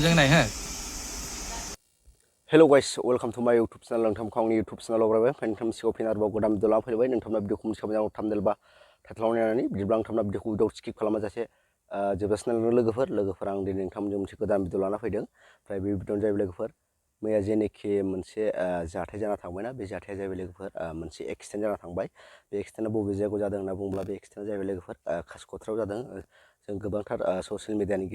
मोजां नाय हो Hello guys, welcome to my YouTube channel. नोंथांखौ आंनि YouTube channel आव बरायबाय। नोंथांनि सिगाङाव फिन आरोबाव गोदान भिडिअ लाना फैबाय। नोंथांना भिडिअखौ मोनसे मोजां थाम्बनेल बा टाइटेलाव नायनानै बिदिब्ला नोंथांना भिडिअखौ उइदाव स्किप खालामाजासे जोबजासिम लोगोफोर आं दिनै नोंथांमोनजों मोनसे गोदान भिडिअ लाना फैदों। ओमफ्राय बे भिडिअआनो जाहैबाय लोगोफोर मैया जेनेखि मोनसे जाथाय जाना थांबायना बे जाथाया जाहैबाय लोगोफोर मोनसे एक्सिडेन्ट जाना थांबाय। बे एक्सिडेन्टआ बबे जायगायाव जादों होनना बुङोब्ला बे एक्सिडेन्टआ जाहैबाय लोगोफोर कासिक'त्रायाव जादों। जों गोबांथार ससियेल मिडियानि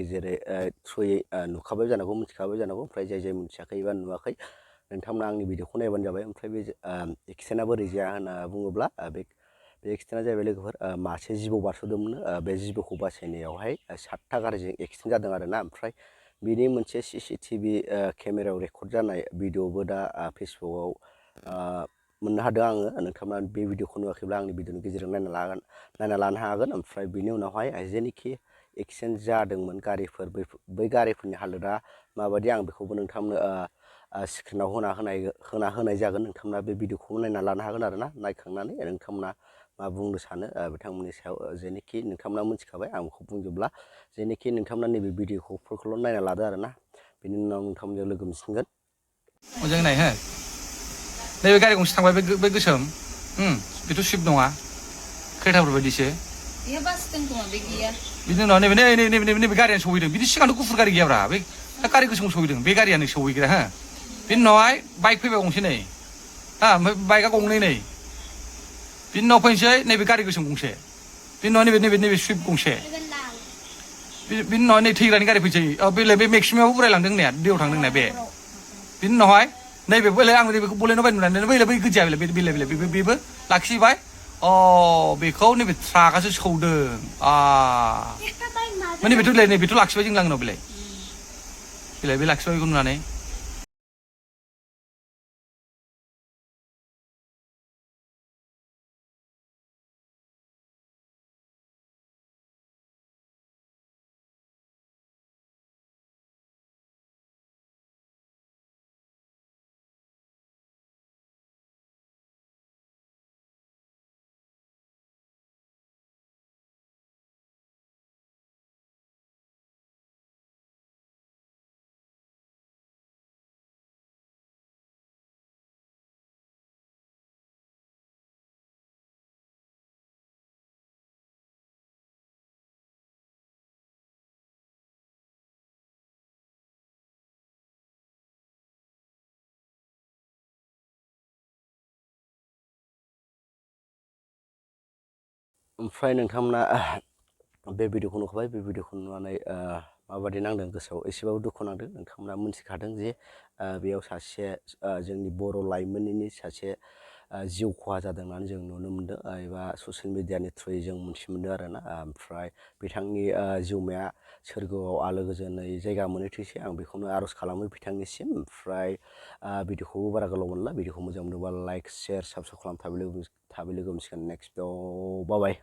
थ्रुयै नुखाबाय जानांगौ मिथिखाबाय जानांगौ ओमफ्राय जाय मिथियाखै एबा नुवाखै नोंथांमोना आंनि भिडिअखौ नायबानो जाबाय। ओमफ्राय बे एक्सिडेन्टआ बोरै जाया होनना बुङोब्ला बे एक्सिडेन्टआ जाहैबाय लोगोफोर मासे जिबौ बारस'दोंमोन। बे जिबौखौ बासायनायावहाय 7था गारिजों एक्सिडेन्ट जादों आरोना। ओमफ्राय बिनि मोनसे CCTV केमेरायाव रेकर्ड जानाय भिडिअबो दा फेसबुकआव मोननो हादों आङो। नोंथांमोना बे भिडिअखौ नुवाखैब्ला आंनि भिडिअनि गेजेरजों नायना लानो हागोन। ओमफ्राय बिनि उनावहाय जेनोखि एक्सिडेन्ट जादोंमोन गारिफोर बै गारिफोरनि हालोदा माबायदि आं बेखौबो नोंथांमोननो स्क्रिनाव होना होनाय जागोन। नोंथांमोना बे भिडिअखौ नायना लानो हागोन आरोना। नायखांनानै नोंथांमोना मा बुंनो सानो बिथांमोननि सायाव जेनोखि नोंथांमोना मिथिखाबाय आं बेखौ बुंजोबला। जेनोखि नोंथांमोना नैबे भिडिअखौल' नायना लादो आरोना। बिनि उनाव नोंथांमोनजों लोगो मोनसिनगोन। मोजां नाय हो नैबे गारि गंसे थांबाय बे गोसोम बेथ' स्विफ्ट नङा क्रेटाफोर बायदिसो बेयो बास दं खोमा बे गैया। बिनि उनाव नैबे गारियानो सौहैदों। बिदि सिगांथ' गुफुर गारि गैयाब्रा बे गारि गोसोम सौहैदों। बे गारियानो सौहैग्रा हो बिनि उनावहाय बाइक फैबाय गंसे नै ओमफ्राय बाइकआ गंनै नै बिनि उनाव फैनोसै नैबे गारि गोसोम गंसे बिनि उनाव नैबे स्विफ्ट गंसे बिनि उनाव नै थैग्रानि गारि फैनोसै बे मेक्सिमायावबो उरायलांदों होननाया दैयाव थांदों होननाया बे बिनि उनावहाय नैबे आं नैबेखौ बलेनो बायनो नुनानै बै गोजा बेबो लाखिबाय बेखौ नैबे ट्राकआसो सौदों नैबेथ' लाखिबाय जों लांनाव बे लाखिबाय बेखौ नुनानै ओमफ्राय नोंथांमोना बे भिडिअखौ नुखाबाय। बे भिडिअखौ नुनानै माबायदि नांदों गोसोआव एसेबाबो दुखु नांदों। नोंथांमोना मिथिखादों जे बेयाव सासे जोंनि बर' लाइमोननि सासे जिउ खहा जादों होननानै जों नुनो मोनदों एबा ससियेल मिडियानि थ्रुयै जों मिथि मोनदों आरोना। ओमफ्राय बिथांनि जिउमाया सोरगोआव आलो गोजोनै जायगा मोनहैथोंसै आं बेखौनो आर'ज खालामो बिथांनिसिम। ओमफ्राय भिडिअखौबो बारा गोलाव मोनला। भिडिअखौ मोजां मोनोबा लाइक शेयार साबस्क्राइब खालाम थाबै लोगो मोनसिगोन नेक्स्ट भिडिअ। बाय।